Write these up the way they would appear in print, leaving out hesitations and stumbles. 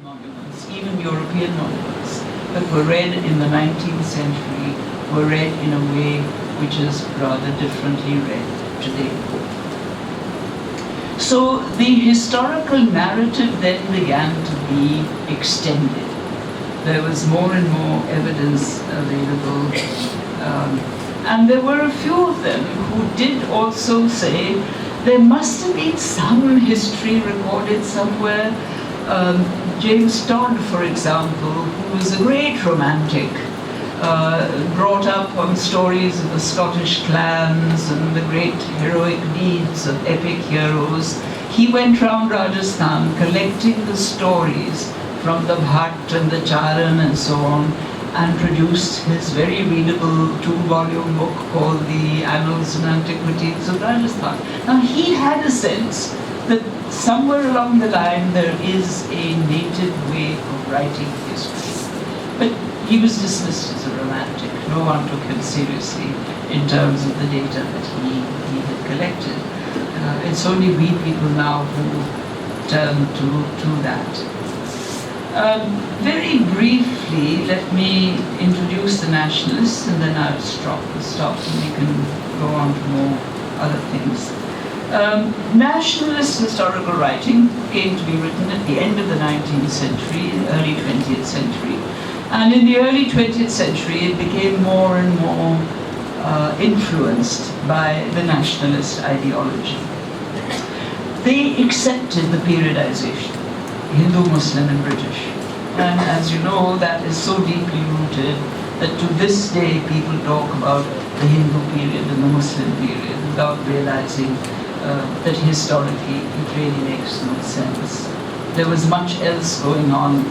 monuments, even European monuments, that were read in the 19th century were read in a way which is rather differently read today. So the historical narrative then began to be extended. There was more and more evidence available, and there were a few of them who did also say there must have been some history recorded somewhere. James Todd, for example, who was a great romantic, brought up on stories of the Scottish clans and the great heroic deeds of epic heroes. He went round Rajasthan collecting the stories from the Bhatt and the Charan and so on, and produced his very readable 2-volume book called The Annals and Antiquities of Rajasthan. Now he had a sense that somewhere along the line there is a native way of writing history. But he was dismissed as a romantic. No one took him seriously in terms of the data that he had collected. It's only we people now who turn to that. Very briefly, let me introduce the nationalists, and then I'll stop and we can go on to more other things. Nationalist historical writing came to be written at the end of the 19th century, early 20th century. And in the early 20th century, it became more and more influenced by the nationalist ideology. They accepted the periodization, Hindu, Muslim, and British. And as you know, that is so deeply rooted that to this day people talk about the Hindu period and the Muslim period without realizing that historically it really makes no sense. There was much else going on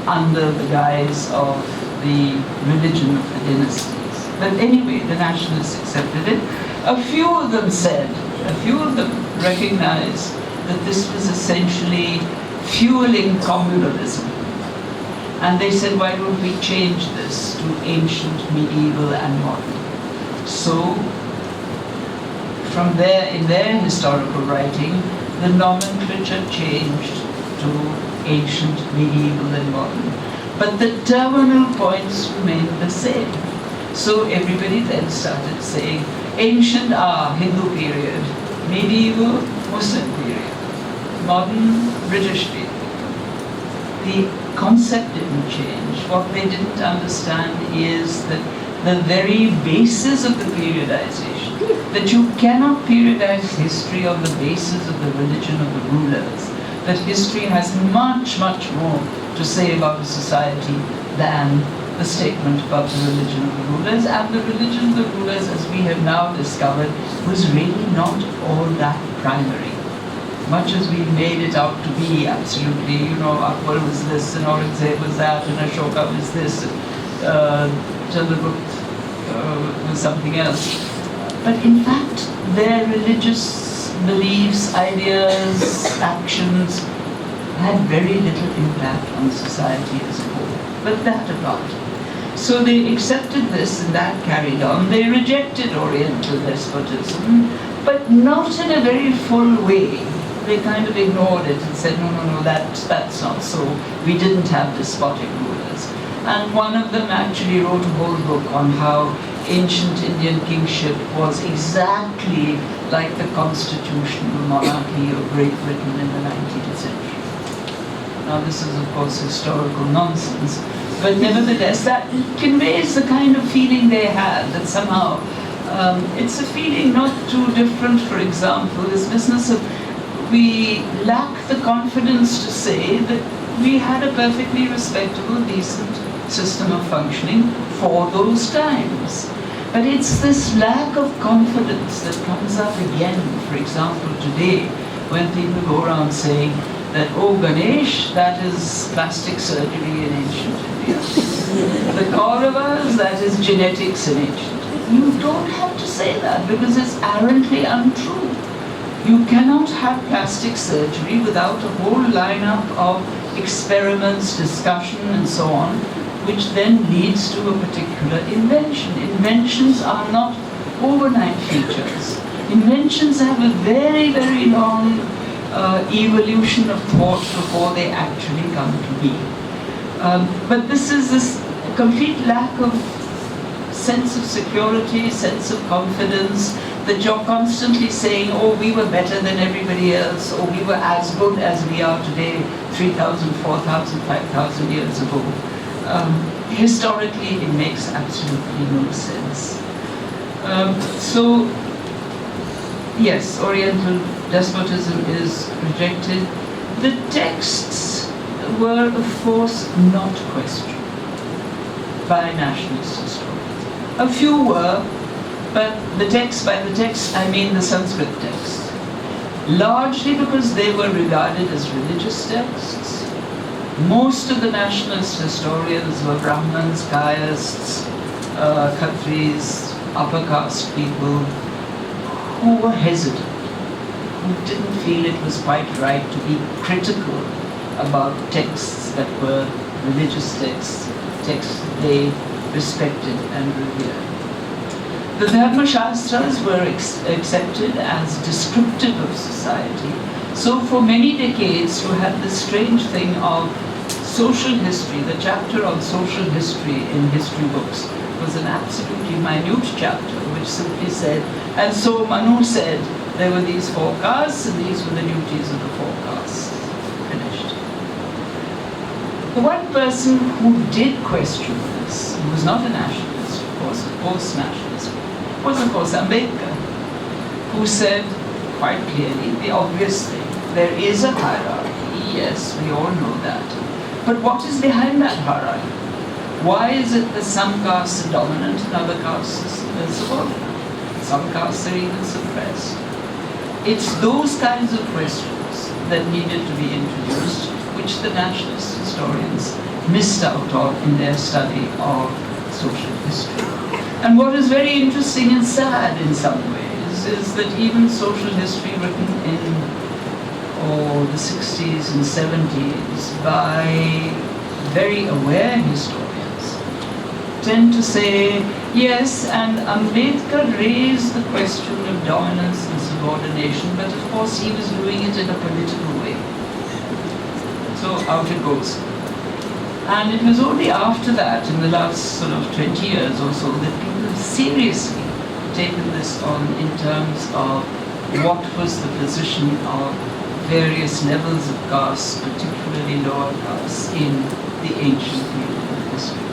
under the guise of the religion of the dynasties. But anyway, the nationalists accepted it. A few of them recognized that this was essentially fueling communalism. And they said, why don't we change this to ancient, medieval, and modern? So, from there, in their historical writing, the nomenclature changed to ancient, medieval, and modern. But the terminal points remained the same. So everybody then started saying, ancient, Hindu period, medieval, Muslim period, modern, British period. The concept didn't change. What they didn't understand is that the very basis of the periodization, that you cannot periodize history on the basis of the religion of the rulers, that history has much, much more to say about a society than the statement about the religion of the rulers. And the religion of the rulers, as we have now discovered, was really not all that primary. Much as we made it out to be, absolutely, Akbar was this, and Aurangzeb was that, and Ashoka was this, and Chandragupta was something else. But in fact, their religious beliefs, ideas, actions had very little impact on society as a whole. But that apart. So they accepted this, and that carried on. They rejected Oriental despotism, but not in a very full way. They kind of ignored it and said, no, that's not so. We didn't have despotic rulers. And one of them actually wrote a whole book on how ancient Indian kingship was exactly like the constitutional monarchy of Great Britain in the 19th century. Now this is, of course, historical nonsense, but nevertheless that conveys the kind of feeling they had, that somehow it's a feeling not too different, for example, this business of we lack the confidence to say that we had a perfectly respectable, decent system of functioning for those times. But it's this lack of confidence that comes up again, for example, today, when people go around saying that, oh, Ganesh, that is plastic surgery in ancient India. The Kauravas, that is genetics in ancient. You don't have to say that, because it's arrogantly untrue. You cannot have plastic surgery without a whole lineup of experiments, discussion, and so on, which then leads to a particular invention. Inventions are not overnight features. Inventions have a very, very long evolution of thought before they actually come to be. But this is this complete lack of sense of security, sense of confidence, that you're constantly saying, oh, we were better than everybody else, or we were as good as we are today 3,000, 4,000, 5,000 years ago. Historically, it makes absolutely no sense. So, yes, Oriental despotism is rejected. The texts were, of course, not questioned by nationalist historians. A few were, but the text, by the text I mean the Sanskrit texts, largely because they were regarded as religious texts. Most of the nationalist historians were Brahmins, Kayasths, Khatris, upper caste people who were hesitant, who didn't feel it was quite right to be critical about texts that were religious texts, texts they respected and revered. The Dharma Shastras were accepted as descriptive of society. So for many decades you had this strange thing of social history. The chapter on social history in history books was an absolutely minute chapter which simply said, and so Manu said there were these four castes and these were the duties of the four castes. Finished. The one person who did question this, who was not a nationalist, of course, a post-nationalist, was of course Ambedkar, who said quite clearly the obvious thing. There is a hierarchy, yes, we all know that. But what is behind that hierarchy? Why is it that some castes are dominant and other castes are subordinate? Some castes are even suppressed. It's those kinds of questions that needed to be introduced, which the nationalist historians missed out on in their study of social history. And what is very interesting and sad in some ways is that even social history written in the 60s and 70s by very aware historians tend to say, yes, and Ambedkar raised the question of dominance and subordination, but of course he was doing it in a political way. So out it goes. And it was only after that, in the last sort of 20 years or so, that people have seriously taken this on in terms of what was the position of various levels of caste, particularly lower castes, in the ancient period of history.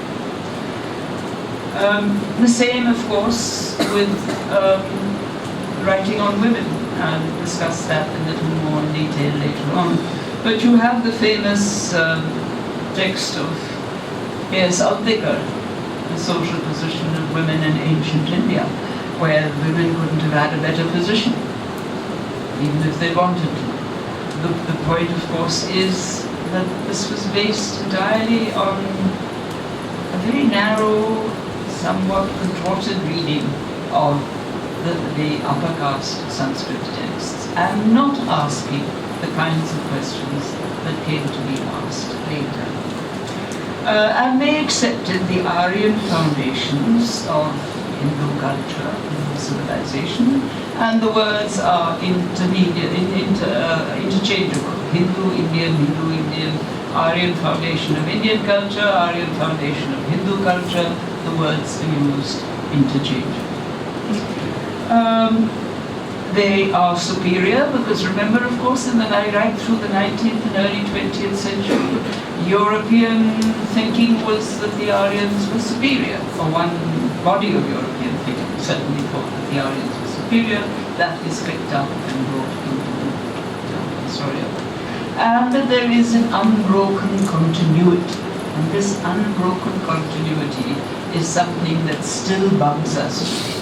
The same, of course, with writing on women, and we'll discuss that a little more in detail later on. But you have the famous text of A.S. Aldekar, the social position of women in ancient India, where women couldn't have had a better position, even if they wanted to. The point, of course, is that this was based entirely on a very narrow, somewhat contorted reading of the upper caste Sanskrit texts, and not asking the kinds of questions that came to be asked later. And they accepted the Aryan foundations of Hindu culture, Hindu civilization, and the words are interchangeable. Hindu, Indian, Aryan foundation of Indian culture, Aryan foundation of Hindu culture, the words are used interchangeably. They are superior because remember, of course, right through the 19th and early 20th century, European thinking was that the Aryans were superior, or one body of European thinking certainly thought that the Aryans were superior. That is picked up and brought into the history of it. And that there is an unbroken continuity. And this unbroken continuity is something that still bugs us today.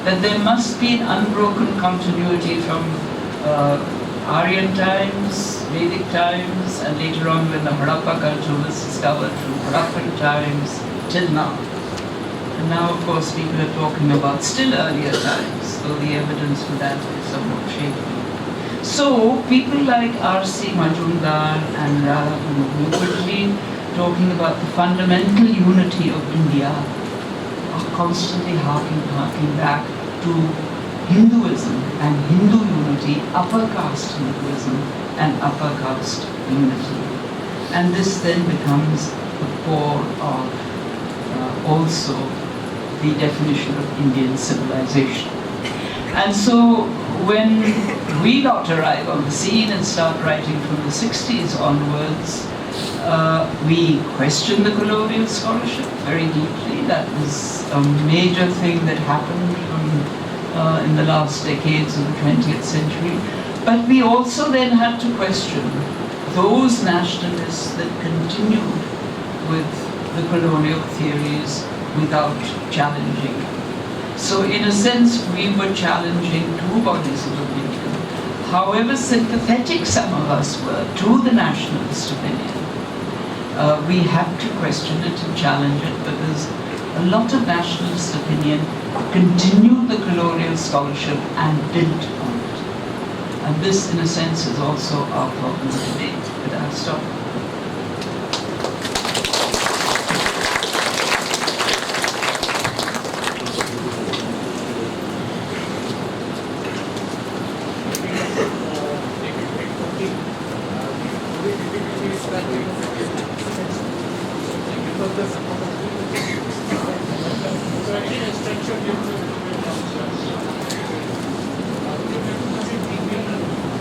That there must be an unbroken continuity from Aryan times, Vedic times, and later on when the Harappa culture was discovered from Harappan times till now. And now, of course, people are talking about still earlier times, though the evidence for that is somewhat shaky. So, people like R.C. Majumdar and Radha Mukherjee talking about the fundamental unity of India are constantly harking back to Hinduism and Hindu unity, upper caste Hinduism, and upper caste unity. And this then becomes the core of also the definition of Indian civilization. And so when we lot arrive on the scene and start writing from the 60s onwards, we question the colonial scholarship very deeply. That was a major thing that happened in the last decades of the 20th century. But we also then had to question those nationalists that continued with the colonial theories without challenging. So in a sense, we were challenging two bodies of opinion. However sympathetic some of us were to the nationalist opinion, we had to question it and challenge it, because a lot of nationalist opinion continued the colonial scholarship and built on it. And this, in a sense, is also our problem today. But I'll stop.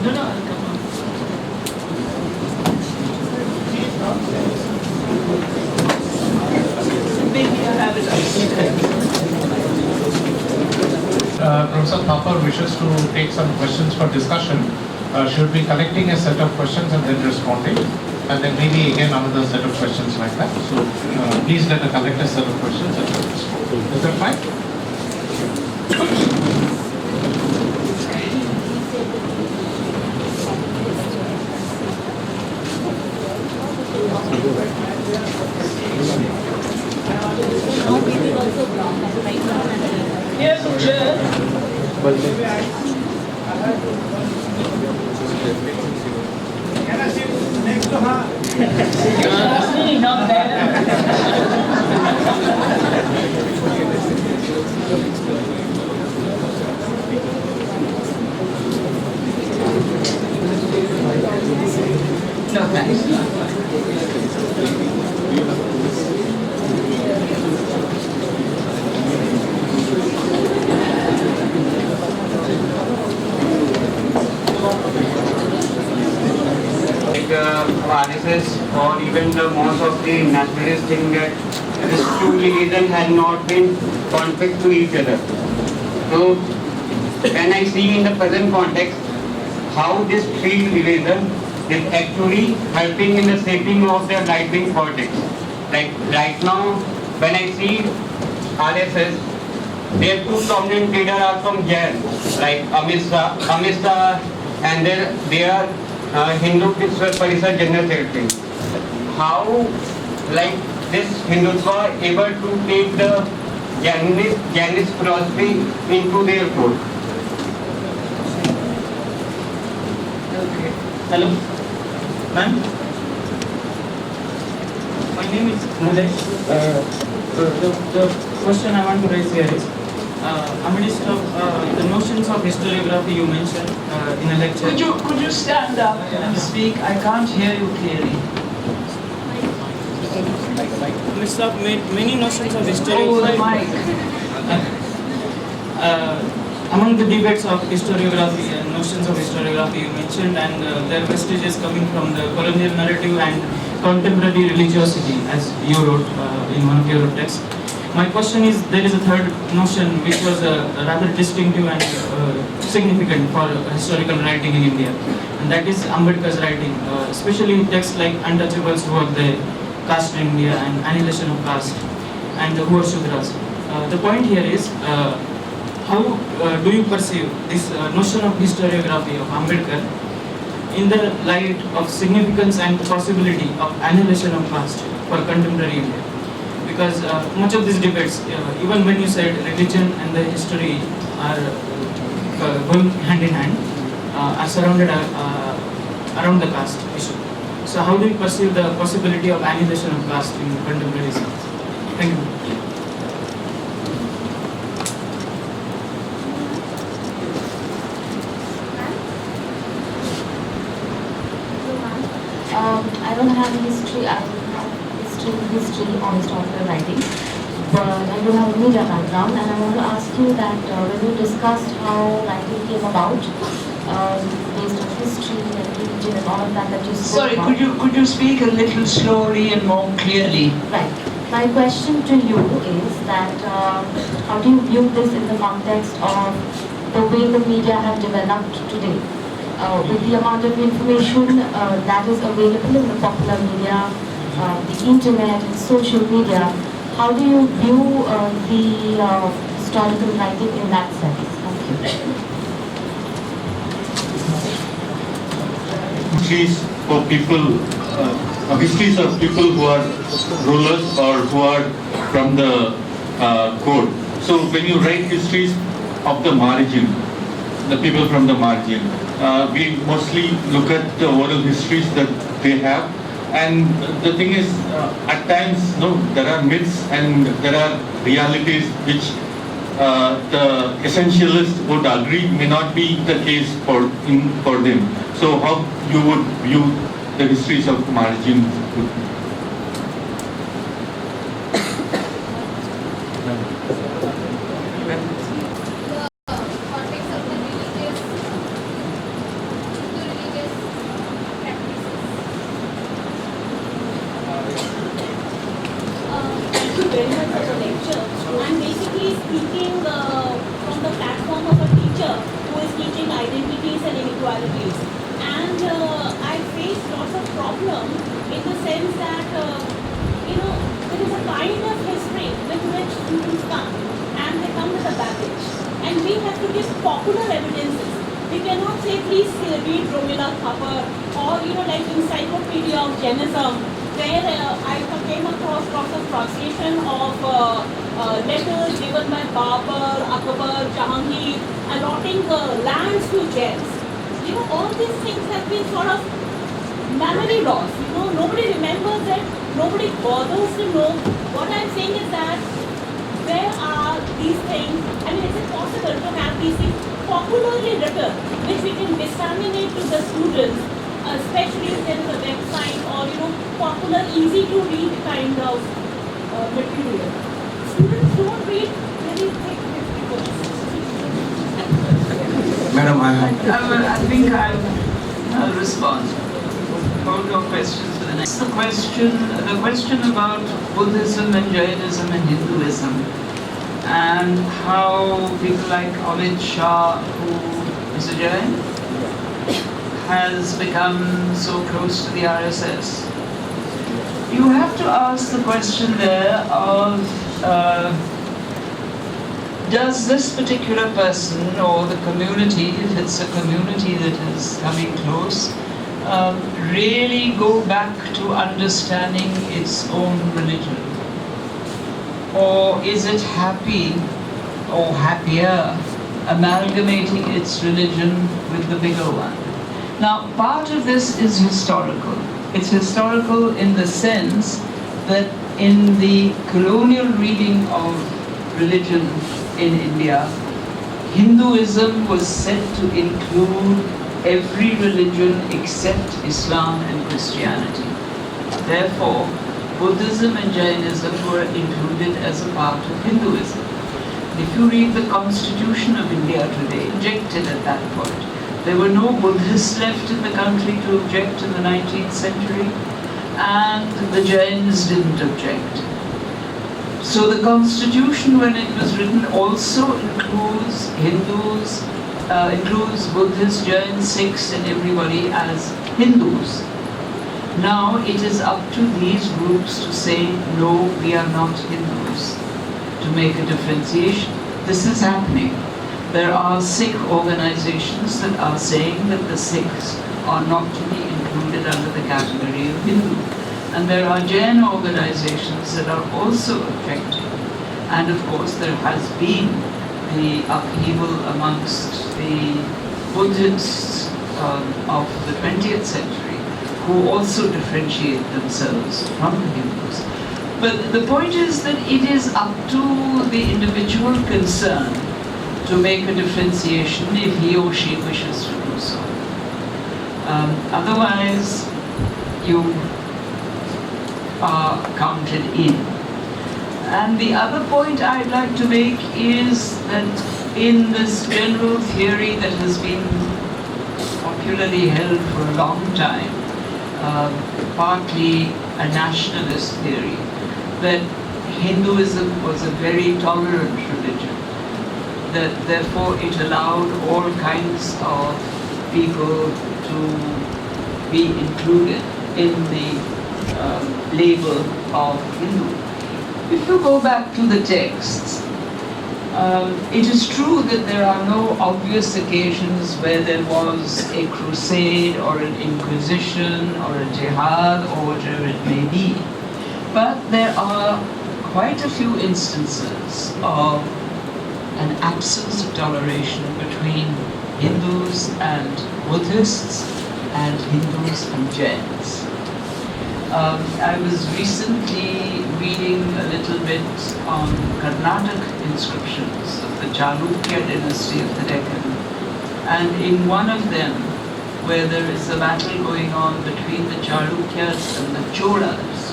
No, no, I'll come on. Maybe I have it Professor Thapar wishes to take some questions for discussion. Should be collecting a set of questions and then responding. And then maybe again another set of questions like that. So please let us collect a set of questions and then respond. Is that fine? Yes, Chair. Can I sit next to her? Really not there. No, thanks. RSS or even the most of the nationalists think that these two religions had not been conflict to each other. So when I see in the present context how this three religion is actually helping in the shaping of their right-wing politics. Like right now, when I see RSS, their two prominent leaders are from Jain, like Amit Shah, and they are Hindu Vishwa Parishad General Secretary. How, like this Hindutva able to take the Jainist philosophy into their fold? Okay. Hello, ma'am. My name is Nilesh. The question I want to raise here is, amidst of the notions of historiography you mentioned in a lecture. Could you stand up and speak? I can't hear you clearly. Amidst of many notions of Oh, the historiography. mic. Among the debates of historiography and notions of historiography you mentioned, and their vestiges coming from the colonial narrative and contemporary religiosity, as you wrote in one of your texts. My question is, there is a third notion which was rather distinctive and significant for historical writing in India, and that is Ambedkar's writing, especially texts like Untouchables, Who Are They, Caste in India, and Annihilation of Caste, and Who Are Shudras. The point here is, how do you perceive this notion of historiography of Ambedkar in the light of significance and possibility of annihilation of caste for contemporary India? Because much of these debates, even when you said religion and the history are going hand in hand, are surrounded around the caste issue. So how do you perceive the possibility of annihilation of caste in contemporary science? Thank you. don't have history. I don't have history on historical writing, but I do have a media background, and I want to ask you that when you discussed how writing came about, based on history and religion and all of that you spoke Sorry, about. could you speak a little slowly and more clearly? Right. My question to you is that how do you view this in the context of the way the media have developed today? With the amount of information that is available in the popular media, the internet and social media, how do you view the historical writing in that sense? Thank you. Histories for people, histories of people who are rulers or who are from the court. So when you write histories of the margin, the people from the margin, we mostly look at the oral histories that they have. And the thing is, at times, there are myths and there are realities which the essentialist would agree may not be the case for them. So how you would view the histories of margin? Thank you very much for the lecture. I'm basically speaking from the platform of a teacher who is teaching identities and inequalities. And I face lots of problems in the sense that, there is a kind of history with which students come, and they come with a baggage. And we have to give popular evidences. We cannot say, please read Romila Thapar or, like Encyclopedia of Jainism, where I came across lots of translation of letters given by Babur, Akbar, Jahangir, allotting lands to Jains. All these things have been sort of memory loss. Nobody remembers it, nobody bothers to know. What I'm saying is that where are these things? I mean, is it possible to have these things popularly written, which we can disseminate to the students, especially if there is a website or popular, easy to read kind of material. Students don't read very thick history books. Madam, I think I'll respond. Hold your questions for the next. The question about Buddhism and Jainism and Hinduism, and how people like Amit Shah, who is a Jain, has become so close to the RSS. You have to ask the question there of does this particular person or the community, if it's a community that is coming close, really go back to understanding its own religion? Or is it happy or happier amalgamating its religion with the bigger one? Now, part of this is historical. It's historical in the sense that in the colonial reading of religion in India, Hinduism was said to include every religion except Islam and Christianity. Therefore, Buddhism and Jainism were included as a part of Hinduism. If you read the Constitution of India today, rejected at that point. There were no Buddhists left in the country to object in the 19th century, and the Jains didn't object. So the Constitution, when it was written, also includes Hindus, includes Buddhists, Jains, Sikhs, and everybody as Hindus. Now it is up to these groups to say, no, we are not Hindus, to make a differentiation. This is happening. There are Sikh organizations that are saying that the Sikhs are not to be included under the category of Hindu. And there are Jain organizations that are also objecting. And of course there has been the upheaval amongst the Buddhists of the 20th century, who also differentiate themselves from the Hindus. But the point is that it is up to the individual concerned to make a differentiation if he or she wishes to do so. Otherwise, you are counted in. And the other point I'd like to make is that in this general theory that has been popularly held for a long time, partly a nationalist theory, that Hinduism was a very tolerant religion, that therefore it allowed all kinds of people to be included in the label of Hindu. If you go back to the texts, it is true that there are no obvious occasions where there was a crusade or an inquisition or a jihad or whatever it may be. But there are quite a few instances of an absence of toleration between Hindus and Buddhists and Hindus and Jains. I was recently reading a little bit on Karnataka inscriptions of the Chalukya dynasty of the Deccan, and in one of them, where there is a battle going on between the Chalukyas and the Cholas,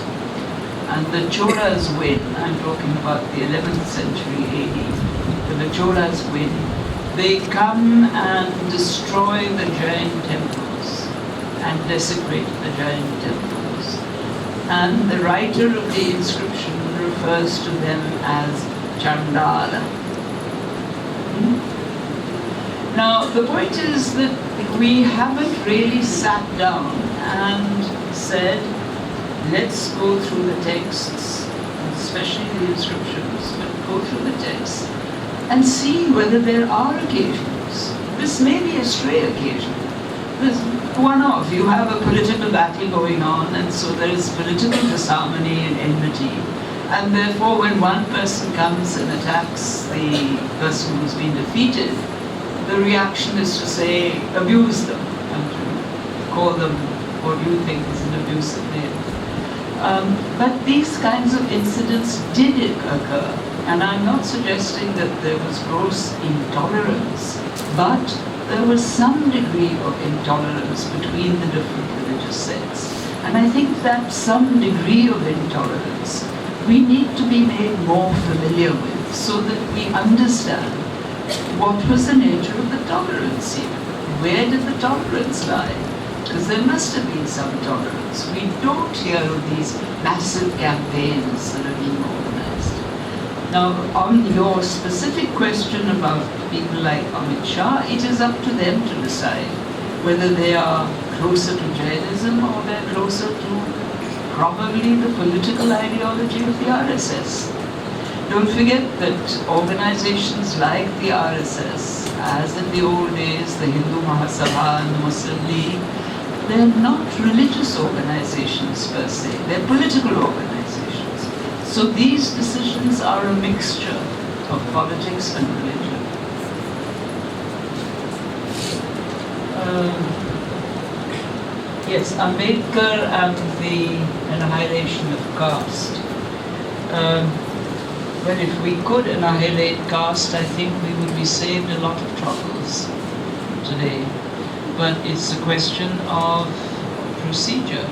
and the Cholas win, I'm talking about the 11th century AD, when the Cholas win, they come and destroy the Jain temples and desecrate the Jain temples. And the writer of the inscription refers to them as Chandala. Now, the point is that we haven't really sat down and said, let's go through the texts, especially the inscriptions, but go through the texts and see whether there are occasions. This may be a stray occasion. There's one-off. You have a political battle going on, and so there is political disharmony and enmity. And therefore, when one person comes and attacks the person who's been defeated, the reaction is to say, abuse them, and to call them what you think is an abusive name. But these kinds of incidents did occur, and I'm not suggesting that there was gross intolerance, but there was some degree of intolerance between the different religious sects. And I think that some degree of intolerance we need to be made more familiar with, so that we understand what was the nature of the tolerance here. Where did the tolerance lie? Because there must have been some tolerance. We don't hear of these massive campaigns that are being organized. Now, on your specific question about people like Amit Shah, it is up to them to decide whether they are closer to Jainism or they're closer to probably the political ideology of the RSS. Don't forget that organizations like the RSS, as in the old days, the Hindu Mahasabha and the Muslim League, they're not religious organizations per se, they're political organizations. So these decisions are a mixture of politics and religion. Yes, Ambedkar and the annihilation of caste. Well, if we could annihilate caste, I think we would be saved a lot of troubles today. But it's a question of procedure.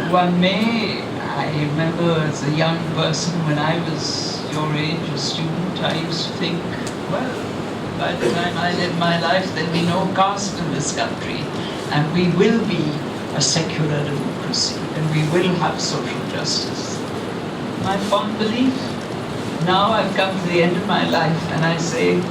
One may, I remember as a young person when I was your age, a student, I used to think, well, by the time I live my life, there'll be no caste in this country. And we will be a secular democracy, and we will have social justice. My fond belief, now I've come to the end of my life, and I say,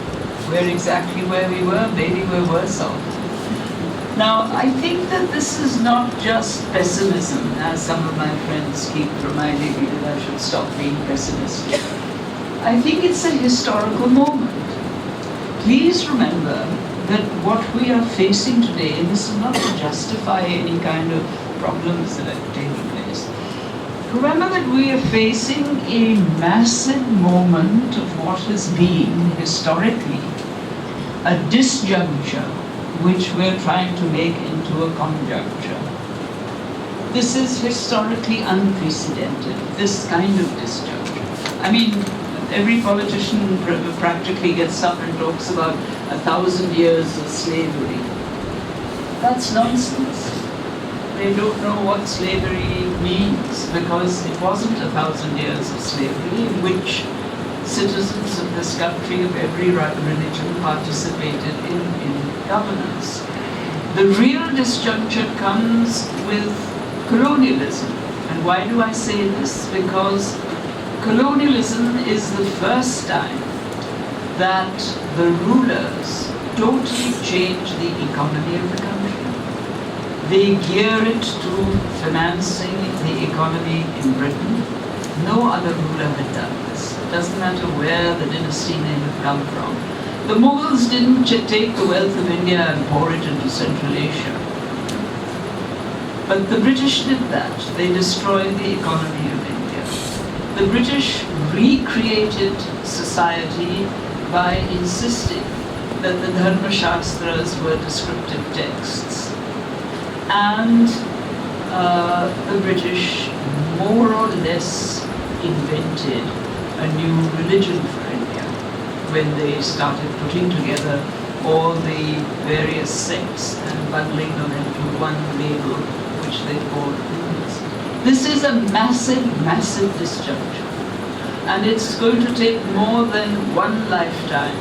we're exactly where we were, maybe we're worse off. Now, I think that this is not just pessimism, as some of my friends keep reminding me that I should stop being pessimistic. I think it's a historical moment. Please remember that what we are facing today, and this is not to justify any kind of problems that are taking place. Remember that we are facing a massive moment of what has been, historically, a disjuncture which we're trying to make into a conjuncture. This is historically unprecedented, this kind of disjuncture. I mean, every politician practically gets up and talks about 1,000 years of slavery. That's nonsense. they don't know what slavery means, because it wasn't 1,000 years of slavery in which citizens of this country of every religion participated in governance. The real disjuncture comes with colonialism. And why do I say this? Because colonialism is the first time that the rulers totally change the economy of the country. They gear it to financing the economy in Britain. No other ruler had done this. It doesn't matter where the dynasty name had come from. The Mughals didn't take the wealth of India and pour it into Central Asia. But the British did that. They destroyed the economy of India. The British recreated society by insisting that the Dharma Shastras were descriptive texts. And the British more or less invented a new religion for India when they started putting together all the various sects and bundling them into one label, which they called Hinduism. This is a massive, massive disjuncture. And it's going to take more than one lifetime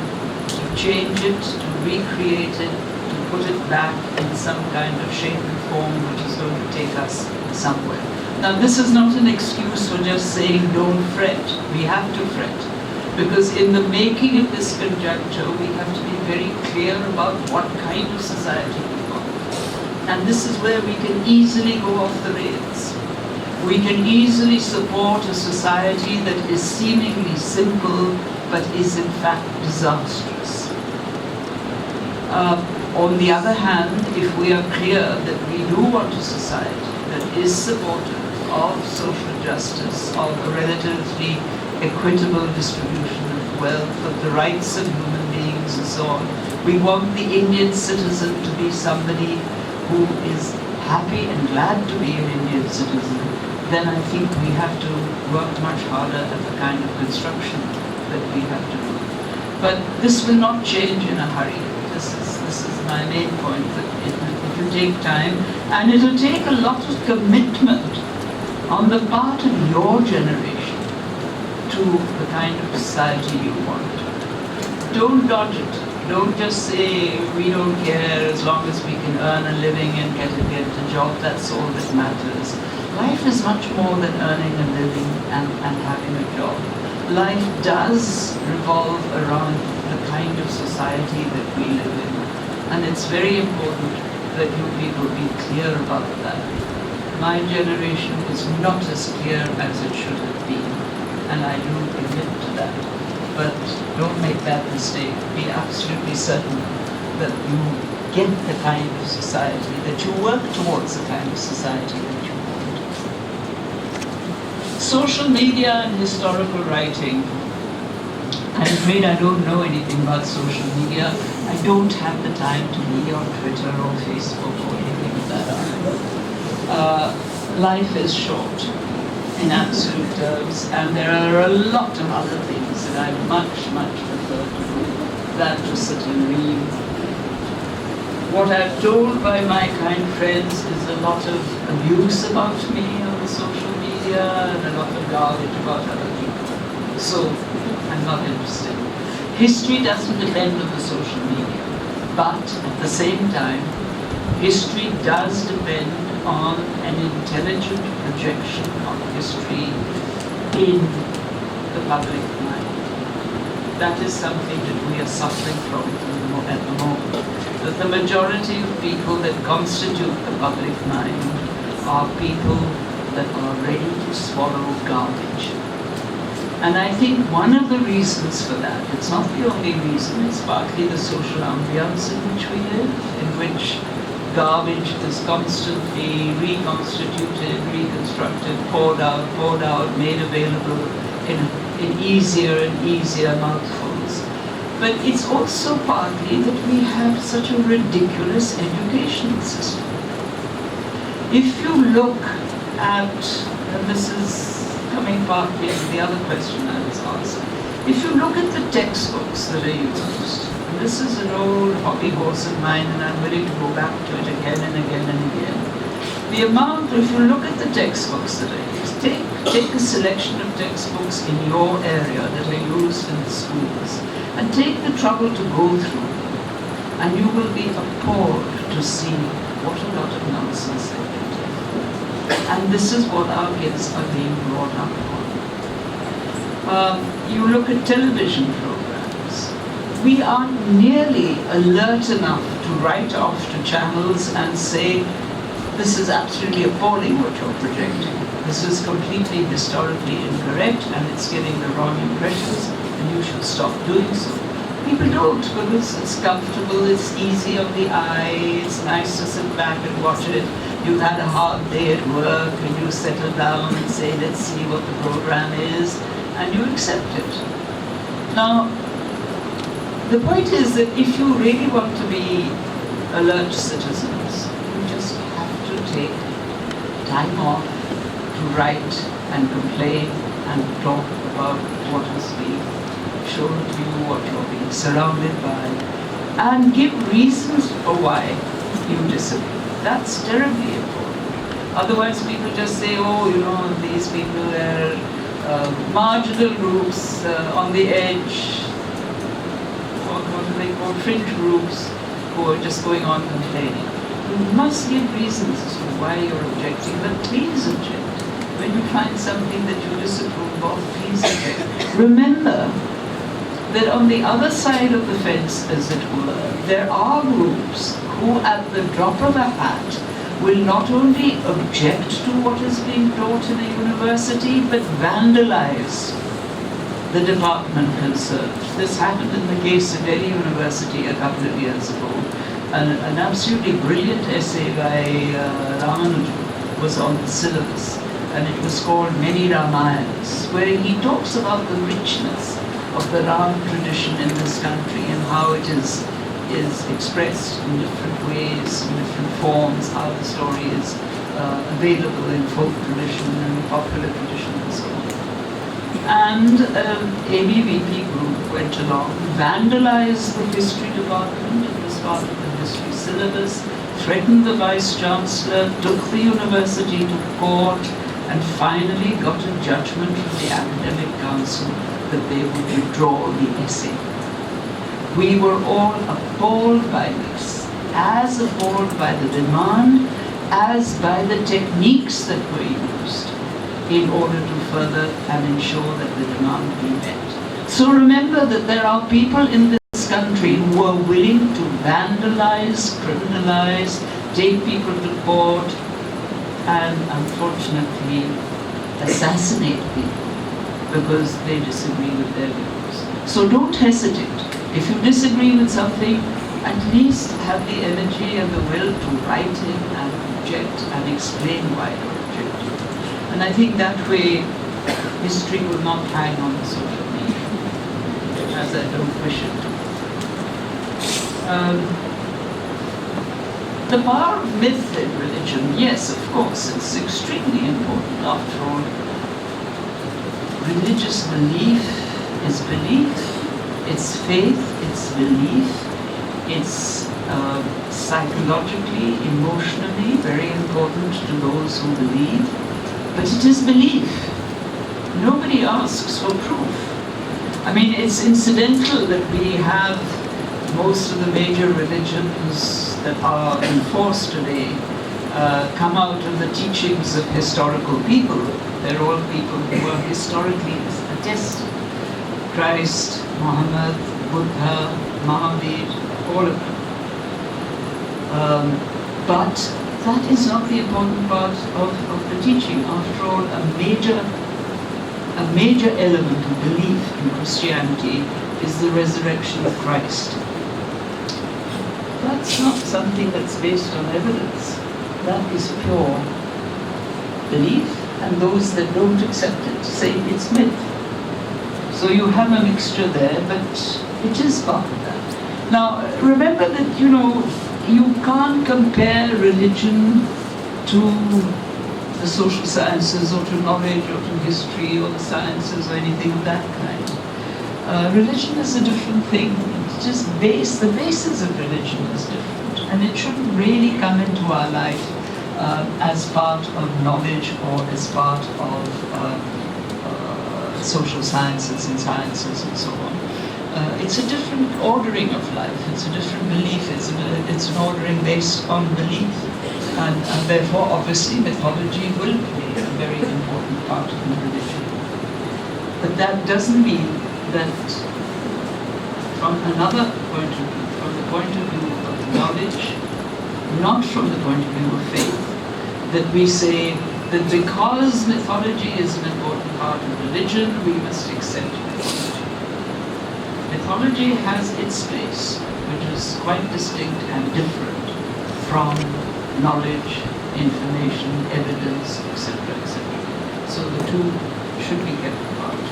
to change it, to recreate it, to put it back in some kind of shape and form which is going to take us somewhere. Now, this is not an excuse for just saying don't fret. We have to fret. Because in the making of this conjuncture, we have to be very clear about what kind of society we want. And this is where we can easily go off the rails. We can easily support a society that is seemingly simple, but is in fact disastrous. On the other hand, if we are clear that we do want a society that is supportive of social justice, of a relatively equitable distribution of wealth, of the rights of human beings and so on, we want the Indian citizen to be somebody who is happy and glad to be an Indian citizen, then I think we have to work much harder at the kind of construction that we have to do. But this will not change in a hurry. This is my main point, that it will take time, and it will take a lot of commitment on the part of your generation to the kind of society you want. Don't dodge it. Don't just say we don't care as long as we can earn a living and get a job, that's all that matters. Life is much more than earning a living and having a job. Life does revolve around the kind of society that we live in. And it's very important that you people be clear about that. My generation was not as clear as it should have been, and I do admit to that. But don't make that mistake. Be absolutely certain that you get the kind of society, that you work towards the kind of society that you want. Social media and historical writing. I'm afraid I don't know anything about social media. I don't have the time to be on Twitter or Facebook or anything of that order. Life is short in absolute terms, and there are a lot of other things that I much, much prefer to do than to sit and read. What I'm told by my kind friends is a lot of abuse about me on the social media and a lot of garbage about other people. So I'm not interested. History doesn't depend on the social media, but at the same time, history does depend on an intelligent projection of history in the public mind. That is something that we are suffering from at the moment. That the majority of people that constitute the public mind are people that are ready to swallow garbage. And I think one of the reasons for that, it's not the only reason, it's partly the social ambience in which we live, in which garbage is constantly reconstituted, reconstructed, poured out, made available in easier and easier mouthfuls. But it's also partly that we have such a ridiculous educational system. If you look at, and this is coming partly to the other question I was asked, if you look at the textbooks that are used, and this is an old hobby horse of mine and I'm willing to go back to it again and again and again, The amount, if you look at the textbooks that are used, take a selection of textbooks in your area that are used in the schools and take the trouble to go through them, and you will be appalled to see what a lot of nonsense they contain. And this is what our kids are being brought up on. You look at television programs. We aren't nearly alert enough to write off to channels and say, this is absolutely appalling what you're projecting. This is completely historically incorrect and it's giving the wrong impressions and you should stop doing so. People don't because it's comfortable, it's easy on the eye, it's nice to sit back and watch it. You've had a hard day at work and you settle down and say, let's see what the program is, and you accept it. Now, the point is that if you really want to be alert citizens, you just have to take time off to write and complain and talk about what has been shown to you, what you're being surrounded by, and give reasons for why you disagree. That's terribly important. Otherwise people just say, oh, you know, these people are marginal groups on the edge, what do they call, fringe groups who are just going on complaining. You must give reasons as to why you're objecting, but please object. When you find something that you disapprove of, please object. Remember that on the other side of the fence, as it were, there are groups who at the drop of a hat will not only object to what is being taught in a university, but vandalize the department concerned. This happened in the case of Delhi University a couple of years ago. An absolutely brilliant essay by Ramanujan was on the syllabus, and it was called Many Ramayanas, where he talks about the richness of the Ram tradition in this country and how it is expressed in different ways, in different forms, how the story is available in folk tradition and popular tradition and so on. And ABVP group went along, vandalized the history department, it was part of the history syllabus, threatened the vice-chancellor, took the university to court, and finally got a judgment from the academic council that they would withdraw the essay. We were all appalled by this, as appalled by the demand, as by the techniques that were used in order to further and ensure that the demand be met. So remember that there are people in this country who are willing to vandalize, criminalize, take people to court, and unfortunately assassinate people because they disagree with their views. So don't hesitate. If you disagree with something, at least have the energy and the will to write in and object and explain why you're objecting. And I think that way history will not hang on the social media, as I don't wish it to. The power of myth in religion, yes, of course, it's extremely important. After all, religious belief is belief, it's faith, it's belief, it's psychologically, emotionally very important to those who believe, but it is belief. Nobody asks for proof. I mean, it's incidental that we have most of the major religions that are enforced today come out of the teachings of historical people. They're all people who were historically attested. Christ, Muhammad, Buddha, Mahavir, all of them. But that is not the important part of the teaching. After all, a major element of belief in Christianity is the resurrection of Christ. That's not something that's based on evidence. That is pure belief, and those that don't accept it say it's myth. So you have a mixture there, but it is part of that. Now, remember that, you can't compare religion to the social sciences or to knowledge or to history or the sciences or anything of that kind. Religion is a different thing. It's just the basis of religion is different, and it shouldn't really come into our life as part of knowledge or as part of social sciences and sciences and so on. It's a different ordering of life, it's a different belief, it's an ordering based on belief, and therefore obviously mythology will play a very important part in religion. But that doesn't mean that from another point of view, from the point of view of knowledge, not from the point of view of faith, that we say that because mythology is an important part of religion, we must accept mythology. Mythology has its place, which is quite distinct and different from knowledge, information, evidence, etc., etc. So the two should be kept apart.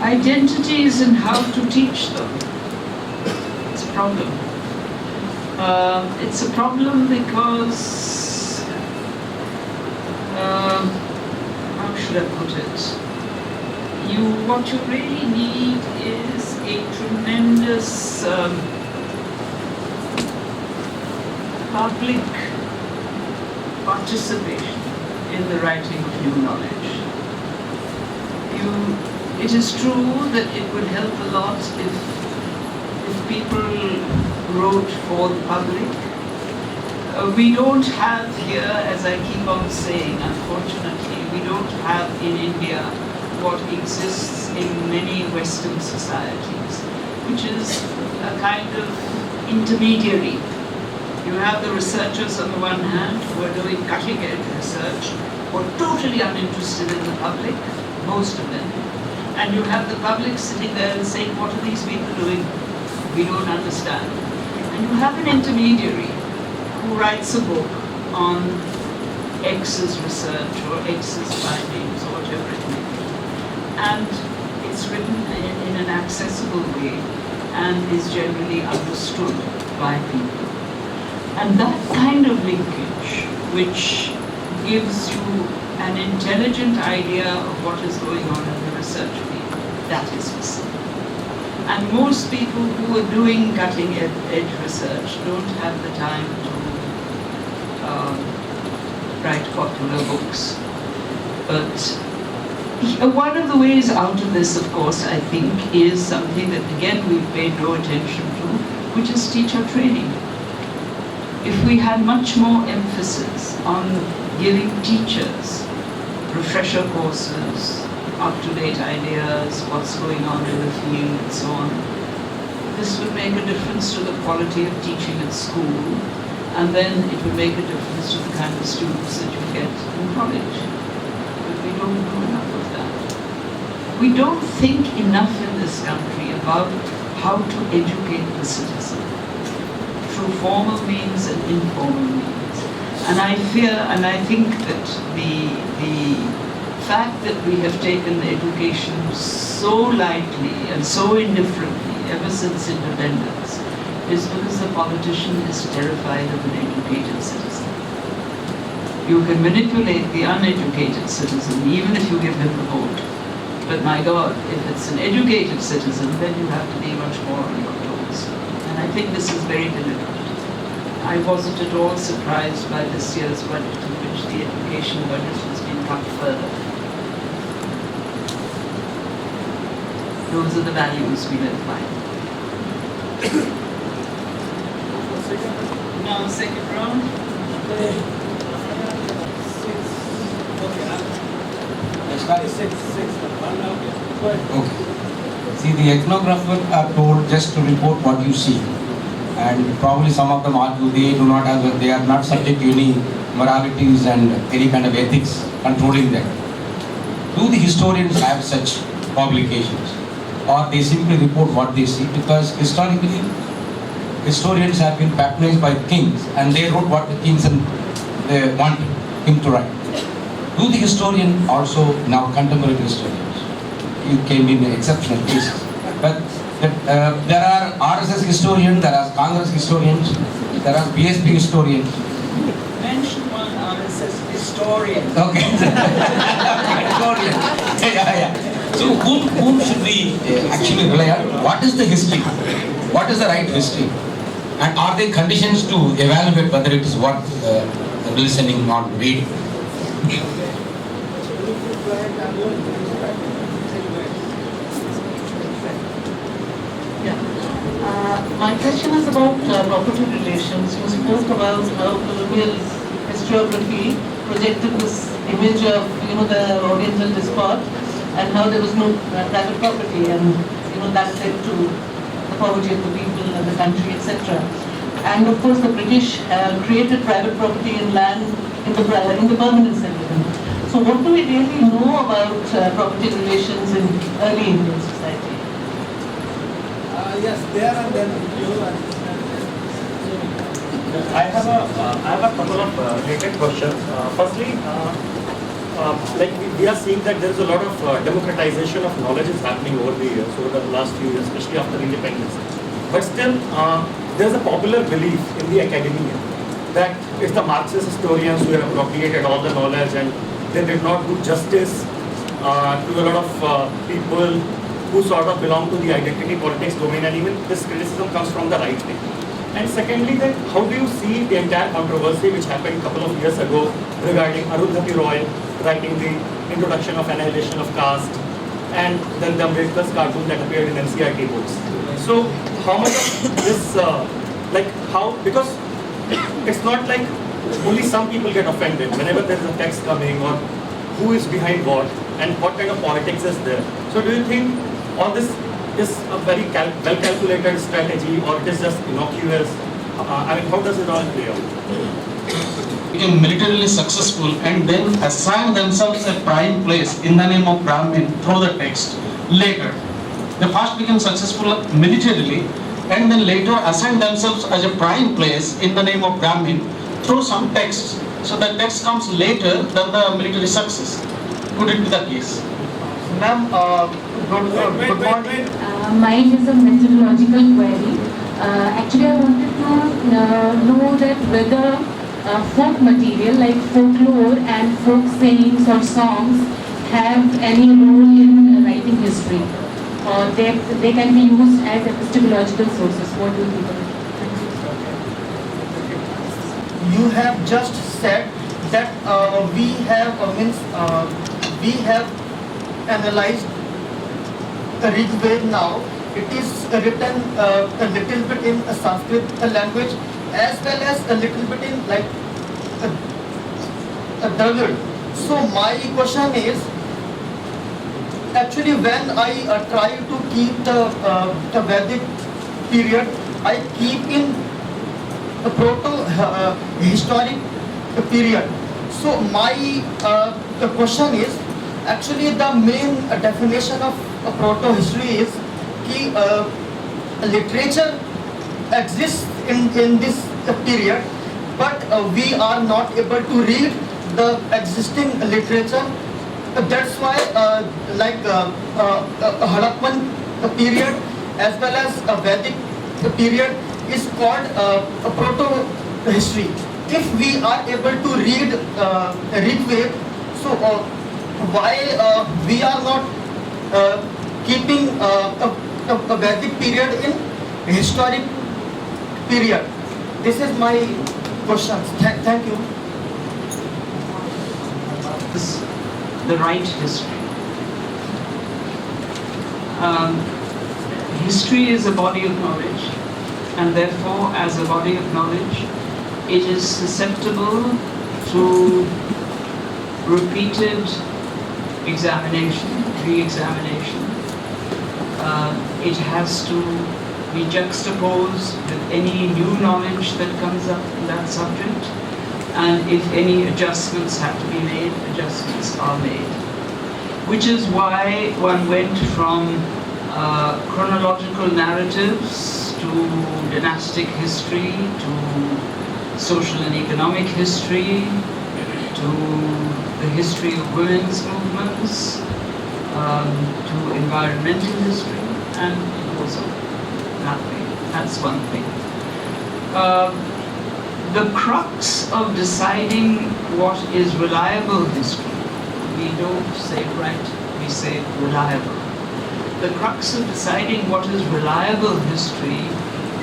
Identities and how to teach them. It's a problem. It's a problem because, how should I put it? What you really need is a tremendous public participation in the writing of new knowledge. It is true that it would help a lot if people wrote for the public. We don't have here, as I keep on saying, unfortunately, we don't have in India what exists in many Western societies, which is a kind of intermediary. You have the researchers on the one hand who are doing cutting-edge research, who are totally uninterested in the public, most of them. And you have the public sitting there and saying, what are these people doing? We don't understand. And you have an intermediary who writes a book on X's research or X's findings or whatever it may be. And it's written in an accessible way and is generally understood by people. And that kind of linkage, which gives you an intelligent idea of what is going on in the research field, that is missing. And most people who are doing cutting-edge research don't have the time to write popular books. But one of the ways out of this, of course, I think, is something that, again, we've paid no attention to, which is teacher training. If we had much more emphasis on giving teachers refresher courses, up-to-date ideas, what's going on in the field, and so on, this would make a difference to the quality of teaching at school, and then it would make a difference to the kind of students that you get in college. But we don't do enough of that. We don't think enough in this country about how to educate the citizen through formal means and informal means. And I fear, and I think that the fact that we have taken education so lightly and so indifferently ever since independence is because the politician is terrified of an educated citizen. You can manipulate the uneducated citizen even if you give him the vote. But my God, if it's an educated citizen, then you have to be much more on your toes. And I think this is very deliberate. I wasn't at all surprised by this year's budget, in which the education budget has been cut further. Those are the values we live by. Now, second round. Okay. See, the ethnographers are told just to report what you see. And probably some of them argue they are not subject to any moralities and any kind of ethics controlling them. Do the historians have such obligations? Or they simply report what they see? Because historically, historians have been patronized by kings and they wrote what the kings they wanted him to write. Do the historian also, now contemporary historians, you came in exceptional cases, but there are RSS historians, there are Congress historians, there are BSP historians. Mention one RSS historian. Okay. Historian. Yeah. So whom should we actually rely on? What is the history? What is the right history? And are there conditions to evaluate whether it is worth listening or reading? My question is about property relations. You spoke about how colonial historiography projected this image of, the Oriental despot, and how there was no private property, and that led to the poverty of the people and the country, etc. And of course, the British created private property in land in the permanent settlement. So, what do we really know about property relations in early Indian society? Yes, there and then you I have a couple of related questions. Firstly, like we are seeing that there is a lot of democratization of knowledge is happening over the years, over the last few years, especially after independence. But still, there is a popular belief in the academia that it's the Marxist historians who have appropriated all the knowledge and they did not do justice to a lot of people who sort of belong to the identity politics domain, and even this criticism comes from the right wing. And secondly, then how do you see the entire controversy which happened a couple of years ago regarding Arundhati Roy writing the introduction of annihilation of caste, and then the Ambedkar's cartoon that appeared in NCRT books. So how much of this, because it's not like only some people get offended whenever there is a text coming, or who is behind what and what kind of politics is there. So do you think all this is a very well-calculated strategy, or it is just innocuous? How does it all play out? Became militarily successful and then assign themselves a prime place in the name of Brahmin through the text. Later, they first became successful militarily and then later assign themselves as a prime place in the name of Brahmin through some text. So the text comes later than the military success. Could it be the case? Ma'am, good morning. Mine is a methodological query. Actually, I wanted to know that whether folk material like folklore and folk sayings or songs have any role in writing history, or they can be used as epistemological sources. What do you think of it? You have just said that we have analyzed the Rigveda now. It is written a little bit in a Sanskrit language, as well as a little bit in like a Dravid. So my question is, actually when I try to keep the Vedic period, I keep in the proto-historic period. So my the question is, actually the main definition of proto-history is that literature exists in this period, but we are not able to read the existing literature. That's why Harappan period as well as Vedic period is called a proto-history. If we are able to read Rigveda, so why we are not keeping a Vedic period in historic period? This is my question. Thank you. The right history. History is a body of knowledge, and therefore, as a body of knowledge, it is susceptible to repeated examination, re-examination. It has to be juxtaposed with any new knowledge that comes up in that subject, and if any adjustments have to be made, adjustments are made. Which is why one went from chronological narratives to dynastic history, to social and economic history, to the history of women's movements, to environmental history, and also that way. That's one thing. The crux of deciding what is reliable history, we don't say right, we say reliable. The crux of deciding what is reliable history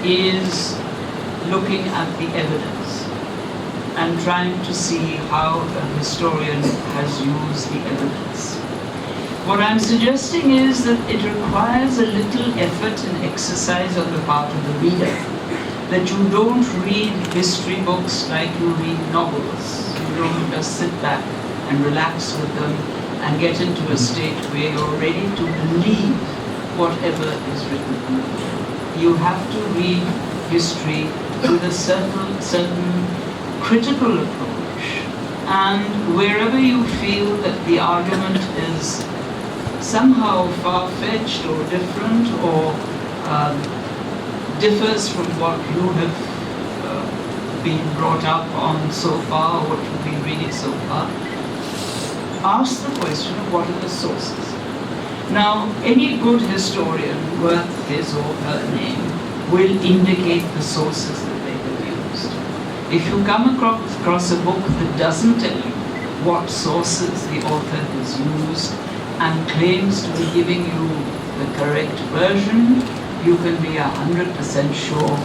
is looking at the evidence and trying to see how a historian has used the evidence. What I'm suggesting is that it requires a little effort and exercise on the part of the reader, that you don't read history books like you read novels. You don't just sit back and relax with them and get into a state where you're ready to believe whatever is written. You have to read history with a certain critical approach. And wherever you feel that the argument is somehow far-fetched or different or differs from what you have been brought up on so far, or what you've been reading so far, ask the question of what are the sources. Now, any good historian worth his or her name will indicate the sources that they have used. If you come across a book that doesn't tell you what sources the author has used and claims to be giving you the correct version, you can be 100% sure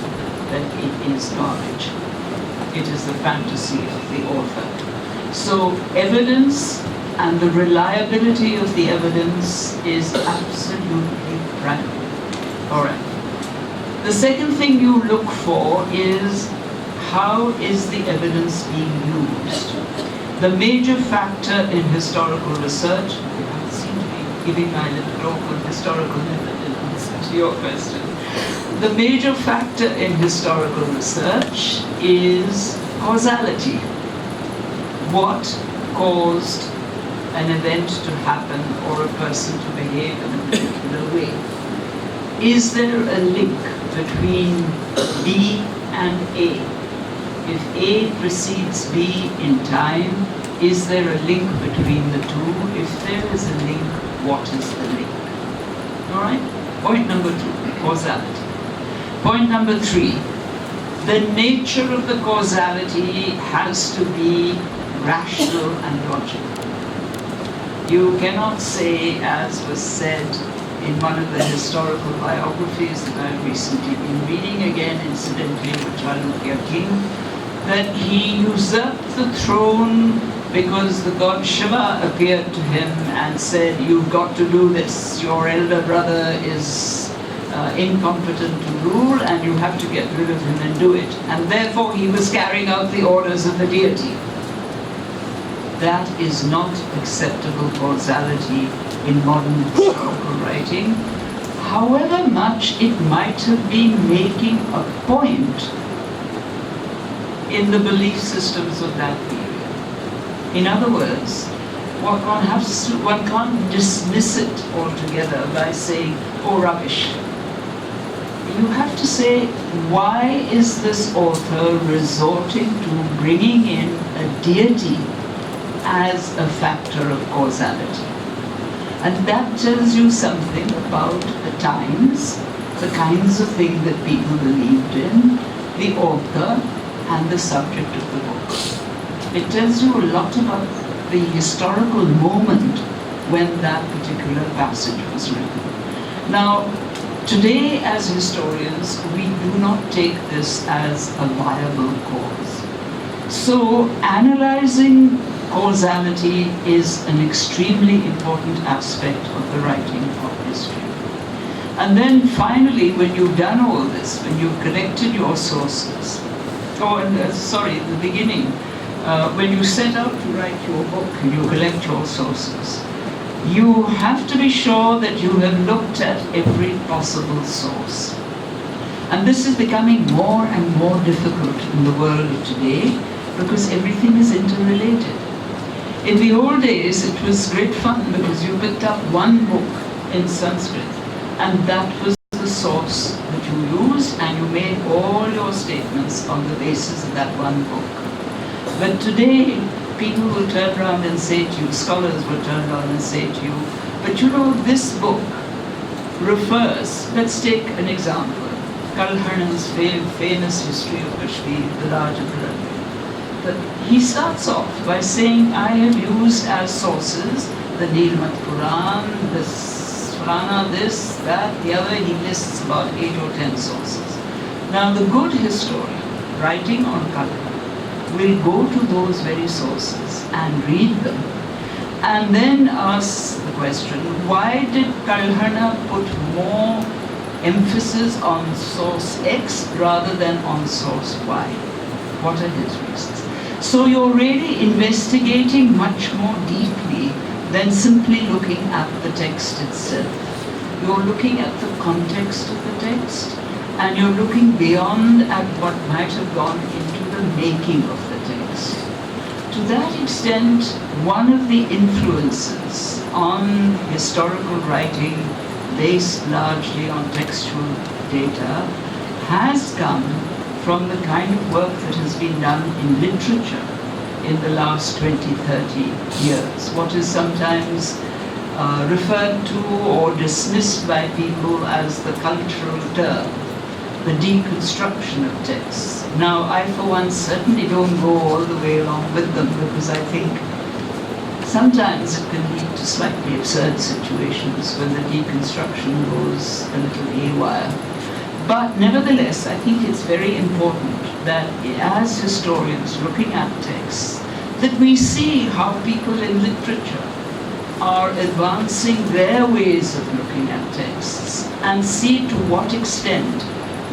that it is garbage. It is the fantasy of the author. So evidence and the reliability of the evidence is absolutely primary. All right. The second thing you look for is how is the evidence being used. The major factor in historical research, I seem to be giving my little awkward historical method in answer to your question. The major factor in historical research is causality. What caused an event to happen or a person to behave in a particular way? Is there a link between B and A? If A precedes B in time, is there a link between the two? If there is a link, what is the link? All right? Point number 2, causality. Point number 3, the nature of the causality has to be rational and logical. You cannot say, as was said in one of the historical biographies that I've recently been reading, again incidentally with Chalukya King, that he usurped the throne because the god Shiva appeared to him and said, you've got to do this, your elder brother is incompetent to rule and you have to get rid of him and do it. And therefore he was carrying out the orders of the deity. That is not acceptable causality in modern historical writing, however much it might have been making a point in the belief systems of that period. In other words, one can't dismiss it altogether by saying, oh, rubbish. You have to say, why is this author resorting to bringing in a deity as a factor of causality? And that tells you something about the times, the kinds of things that people believed in, the author, and the subject of the book. It tells you a lot about the historical moment when that particular passage was written. Now, today as historians, we do not take this as a viable cause. So, analyzing causality is an extremely important aspect of the writing of history. And then finally, when you've done all this, when you've collected your sources, in the beginning, when you set out to write your book and you collect your sources, you have to be sure that you have looked at every possible source. And this is becoming more and more difficult in the world of today because everything is interrelated. In the old days, it was great fun because you picked up one book in Sanskrit and that was the source that you used and you made all your statements on the basis of that one book. But today, people will turn around and say to you, scholars will turn around and say to you, but you know, this book refers, let's take an example, Kalharnan's famous history of Kashmir, the larger pyramid. But he starts off by saying, I have used as sources the Nilmat Quran, this Fulana, this, that, the other. He lists about 8 or 10 sources. Now the good historian writing on Kalha will go to those very sources and read them, and then ask the question, why did Kalhana put more emphasis on source X rather than on source Y? What are his reasons? So you're really investigating much more deeply than simply looking at the text itself. You're looking at the context of the text, and you're looking beyond at what might have gone into the making of the text. To that extent, one of the influences on historical writing based largely on textual data has come from the kind of work that has been done in literature in the last 20, 30 years. What is sometimes referred to or dismissed by people as the cultural term, the deconstruction of texts. Now, I for one certainly don't go all the way along with them, because I think sometimes it can lead to slightly absurd situations when the deconstruction goes a little haywire. But nevertheless, I think it's very important that as historians looking at texts, that we see how people in literature are advancing their ways of looking at texts, and see to what extent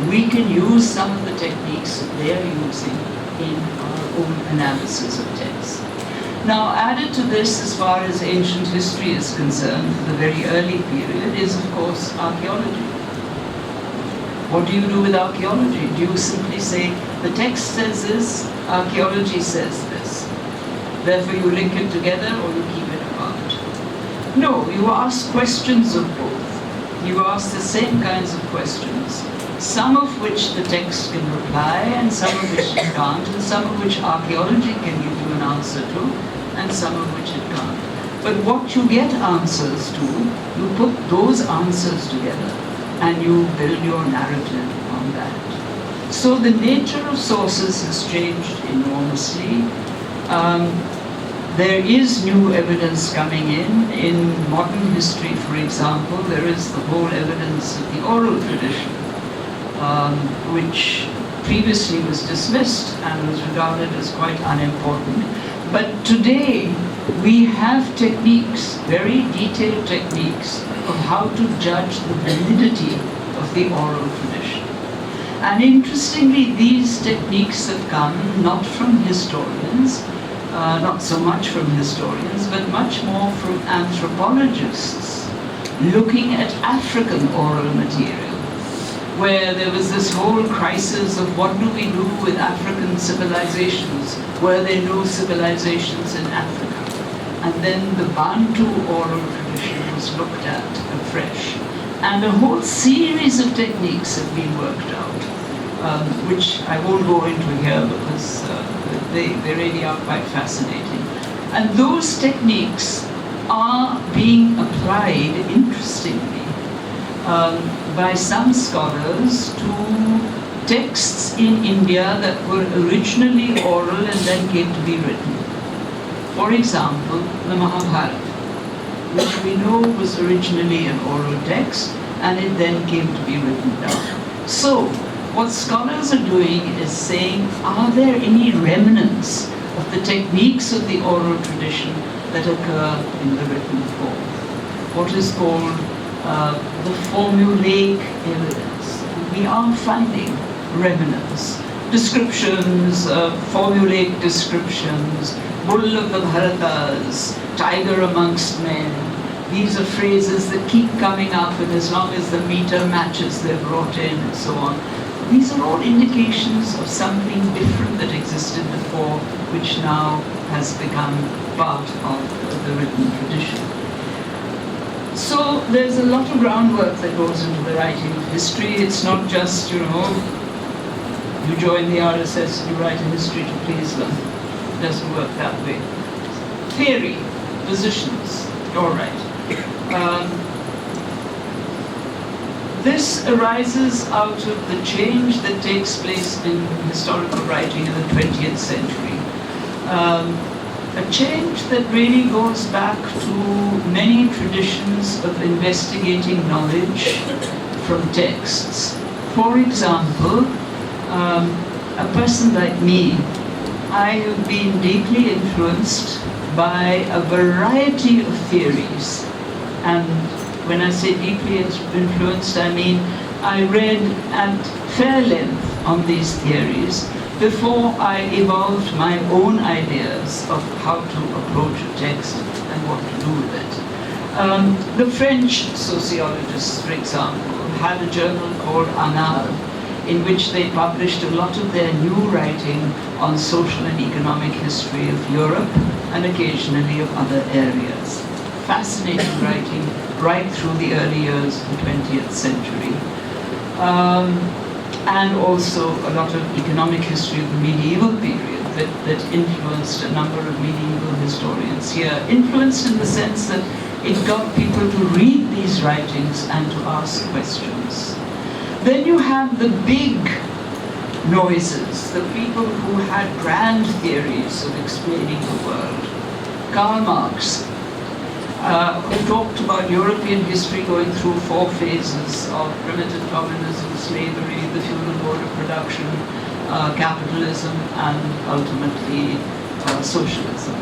we can use some of the techniques that they are using in our own analysis of texts. Now, added to this, as far as ancient history is concerned, for the very early period, is of course archaeology. What do you do with archaeology? Do you simply say, the text says this, archaeology says this, therefore you link it together, or you keep it apart? No, you ask questions of both. You ask the same kinds of questions, some of which the text can reply, and some of which it can't, and some of which archaeology can give you an answer to, and some of which it can't. But what you get answers to, you put those answers together, and you build your narrative on that. So the nature of sources has changed enormously. There is new evidence coming in. In modern history, for example, there is the whole evidence of the oral tradition, which previously was dismissed and was regarded as quite unimportant. But today, we have techniques, very detailed techniques, of how to judge the validity of the oral tradition. And interestingly, these techniques have come not from historians, not so much from historians, but much more from anthropologists looking at African oral material, where there was this whole crisis of what do we do with African civilizations? Were there no civilizations in Africa? And then the Bantu oral tradition was looked at afresh. And a whole series of techniques have been worked out, which I won't go into here because they really are quite fascinating. And those techniques are being applied, interestingly, by some scholars to texts in India that were originally oral and then came to be written. For example, the Mahabharata, which we know was originally an oral text, and it then came to be written down. So, what scholars are doing is saying, are there any remnants of the techniques of the oral tradition that occur in the written form? What is called the formulaic evidence. We are finding remnants, descriptions, formulaic descriptions, bull of the Bharatas, tiger amongst men. These are phrases that keep coming up, and as long as the meter matches, they're brought in and so on. These are all indications of something different that existed before, which now has become part of the written tradition. So there's a lot of groundwork that goes into the writing of history. It's not just, you join the RSS and you write a history to please them. It doesn't work that way. Theory, positions, all right. This arises out of the change that takes place in historical writing in the 20th century. A change that really goes back to many traditions of investigating knowledge from texts. For example, a person like me, I have been deeply influenced by a variety of theories. And when I say deeply influenced, I mean I read at fair length on these theories before I evolved my own ideas of how to approach a text and what to do with it. The French sociologists, for example, had a journal called Annales, in which they published a lot of their new writing on social and economic history of Europe and occasionally of other areas. Fascinating writing right through the early years of the 20th century. And also a lot of economic history of the medieval period that influenced a number of medieval historians here. Influenced in the sense that it got people to read these writings and to ask questions. Then you have the big noises, the people who had grand theories of explaining the world. Karl Marx, who talked about European history going through 4 phases of primitive communism, slavery, the feudal mode of production, capitalism, and ultimately socialism.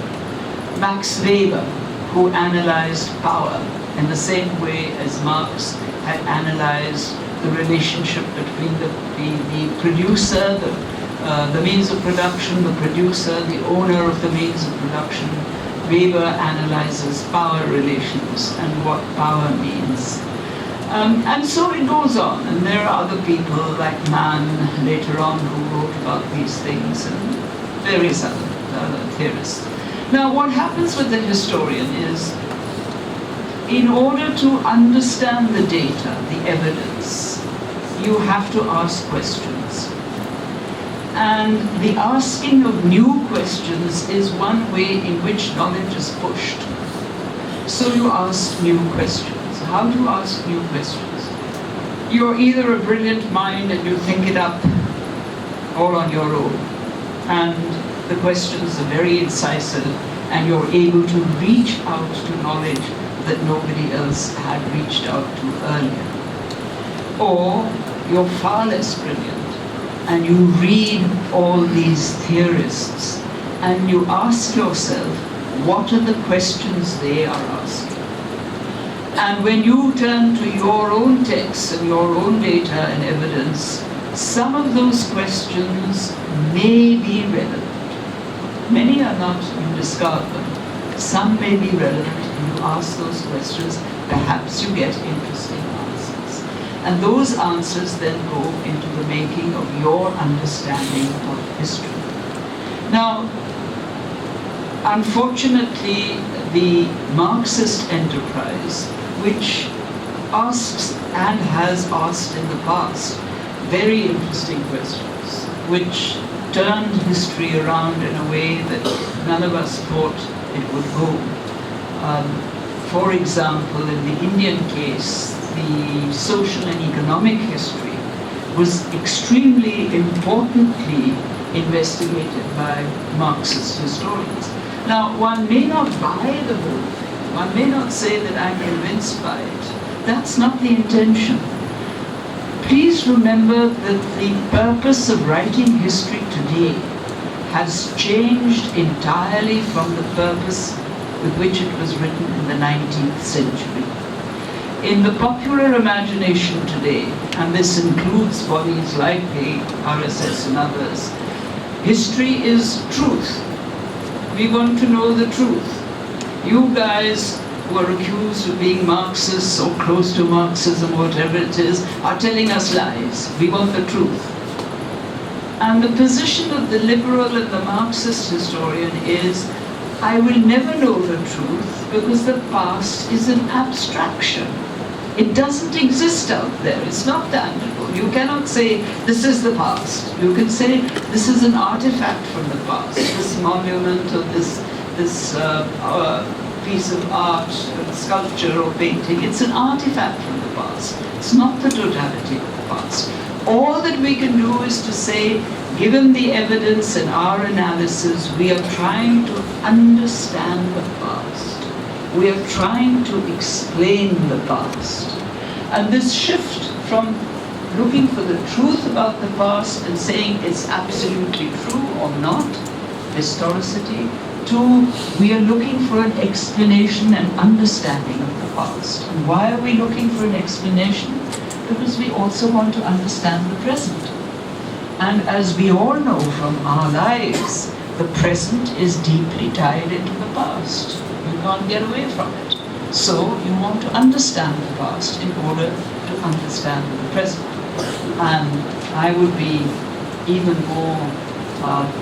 Max Weber, who analyzed power in the same way as Marx had analyzed the relationship between the producer, the means of production, the producer, the owner of the means of production. Weber analyzes power relations and what power means. And so it goes on, and there are other people like Mann later on who wrote about these things, and various other theorists. Now, what happens with the historian is, in order to understand the data, the evidence, you have to ask questions. And the asking of new questions is one way in which knowledge is pushed. So you ask new questions. How do you ask new questions? You're either a brilliant mind and you think it up all on your own, and the questions are very incisive, and you're able to reach out to knowledge that nobody else had reached out to earlier. Or you're far less brilliant, and you read all these theorists, and you ask yourself, what are the questions they are asking? And when you turn to your own texts and your own data and evidence, some of those questions may be relevant. Many are not, you discard them. Some may be relevant, and you ask those questions, perhaps you get interesting answers. And those answers then go into the making of your understanding of history. Now, unfortunately, the Marxist enterprise, which asks and has asked in the past very interesting questions, which turned history around in a way that none of us thought it would go. For example, in the Indian case, the social and economic history was extremely importantly investigated by Marxist historians. Now, one may not buy the whole thing. One may not say that I'm convinced by it. That's not the intention. Please remember that the purpose of writing history today has changed entirely from the purpose with which it was written in the 19th century. In the popular imagination today, and this includes bodies like the RSS and others, history is truth. We want to know the truth. You guys who are accused of being Marxists or close to Marxism, whatever it is, are telling us lies. We want the truth. And the position of the liberal and the Marxist historian is, I will never know the truth because the past is an abstraction. It doesn't exist out there. It's not tangible. You cannot say, this is the past. You can say, this is an artifact from the past. This monument or this piece of art, sculpture or painting, it's an artifact from the past. It's not the totality of the past. All that we can do is to say, given the evidence and our analysis, we are trying to understand the past. We are trying to explain the past. And this shift from looking for the truth about the past and saying it's absolutely true or not, historicity. 2, we are looking for an explanation and understanding of the past. And why are we looking for an explanation? Because we also want to understand the present. And as we all know from our lives, the present is deeply tied into the past. You can't get away from it. So you want to understand the past in order to understand the present. And I would be even more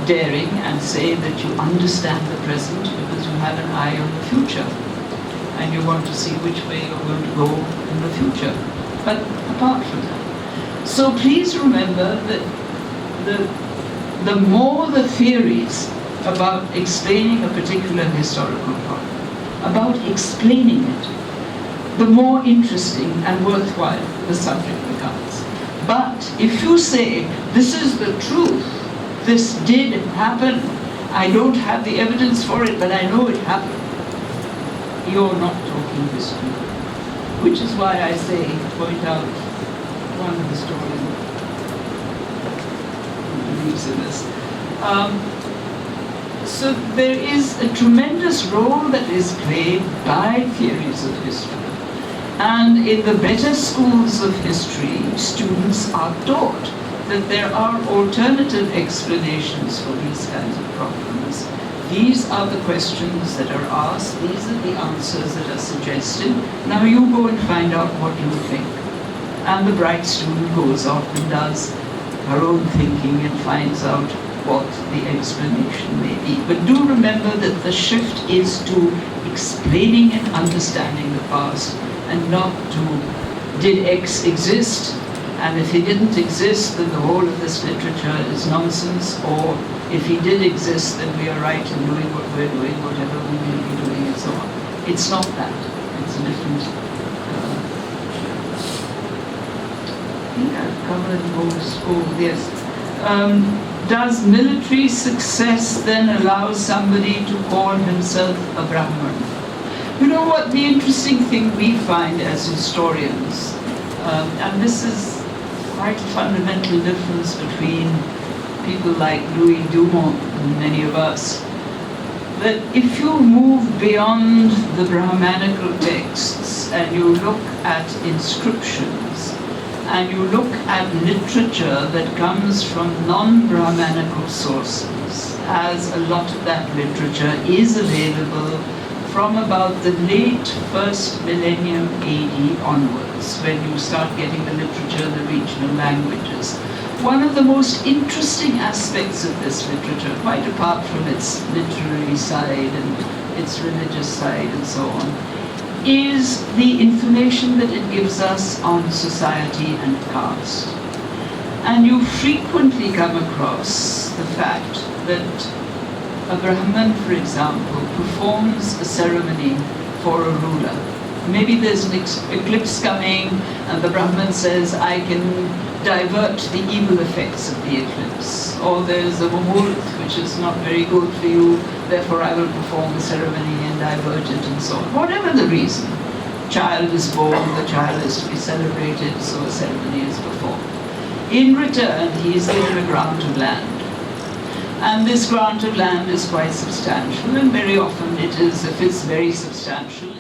daring and say that you understand the present because you have an eye on the future. And you want to see which way you're going to go in the future. But apart from that. So please remember that the more the theories about explaining a particular historical problem, about explaining it, the more interesting and worthwhile the subject becomes. But if you say, this is the truth, this did happen, I don't have the evidence for it, but I know it happened, you're not talking history. Which is why I say, point out one historian who believes in this. So there is a tremendous role that is played by theories of history. And in the better schools of history, students are taught that there are alternative explanations for these kinds of problems. These are the questions that are asked, these are the answers that are suggested. Now you go and find out what you think. And the bright student goes off and does her own thinking and finds out what the explanation may be. But do remember that the shift is to explaining and understanding the past and not to, did X exist? And if he didn't exist, then the whole of this literature is nonsense, or if he did exist, then we are right in doing what we're doing, whatever we may be doing, and so on. It's not that. It's a different... I think I've covered most. Oh, yes. Does military success then allow somebody to call himself a Brahman? You know what the interesting thing we find as historians, and this is quite a fundamental difference between people like Louis Dumont and many of us, that if you move beyond the Brahmanical texts and you look at inscriptions and you look at literature that comes from non-Brahmanical sources, as a lot of that literature is available from about the late first millennium AD onwards, when you start getting the literature, the regional languages. One of the most interesting aspects of this literature, quite apart from its literary side and its religious side and so on, is the information that it gives us on society and caste. And you frequently come across the fact that a Brahman, for example, performs a ceremony for a ruler. Maybe there's an eclipse coming and the Brahman says, I can divert the evil effects of the eclipse. Or there's a Muhurt which is not very good for you, therefore I will perform the ceremony and divert it and so on. Whatever the reason, child is born, the child is to be celebrated, so a ceremony is performed. In return, he is given a grant of land. And this grant of land is quite substantial, and very often it is, if it's very substantial,